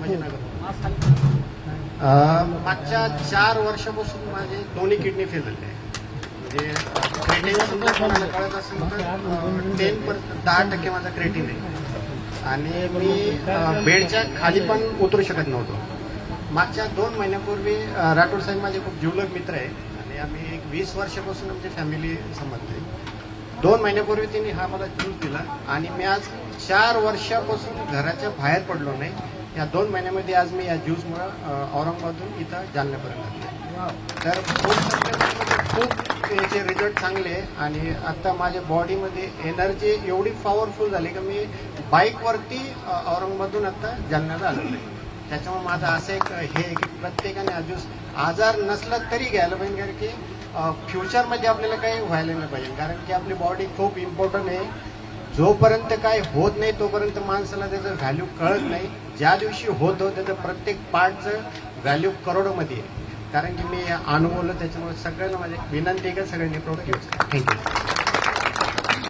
संभाजीनगर. मागच्या 4 वर्षापासून माझे दोन्ही किडनी फेल झाले. म्हणजे क्रेटिन समजा कोणाला कळत असेल तर 10% माझा क्रेटिन आहे आणि मी बेडच्या खाली पण उतरू शकत नव्हतो. मागच्या 2 महिन्यापूर्वी राठोड साहेब माझे खूप जिवलग मित्र आहे आणि आम्ही 20 वर्षापासून आमची फॅमिली समजते. 2 महिन्यापूर्वी त्यांनी हा मला ज्यूस दिला आणि मी आज 4 वर्षापासून घराच्या बाहेर पडलो नाही. या 2 महिन्यामध्ये आज मी या ज्यूसमुळं औरंगाबादून इथं जालन्यापर्यंत आले. तर खूप याचे रिझल्ट चांगले आहे आणि आता माझ्या बॉडीमध्ये एनर्जी एवढी पॉवरफुल झाली की मी बाईकवरती औरंगाबादून आता जालन्याला आलो आहे. त्याच्यामुळे माझं असं एक हे की प्रत्येकाने हा ज्यूस आजार नसला तरी घ्यायला पाहिजे, कारण की फ्युचरमध्ये आपल्याला काही व्हायला नाही पाहिजे. कारण की आपली बॉडी खूप इम्पॉर्टंट आहे. जोपर्यंत काय होत नाही तोपर्यंत माणसाला त्याचं व्हॅल्यू कळत नाही. ज्या दिवशी होतं त्याचं प्रत्येक पार्टचं व्हॅल्यू करोडोमध्ये आहे. कारण की मी अनुभवलं, त्याच्यामुळे सगळ्यांना माझी विनंती आहे का सगळ्यांनी प्रोडक्ट यूज करा. थँक्यू.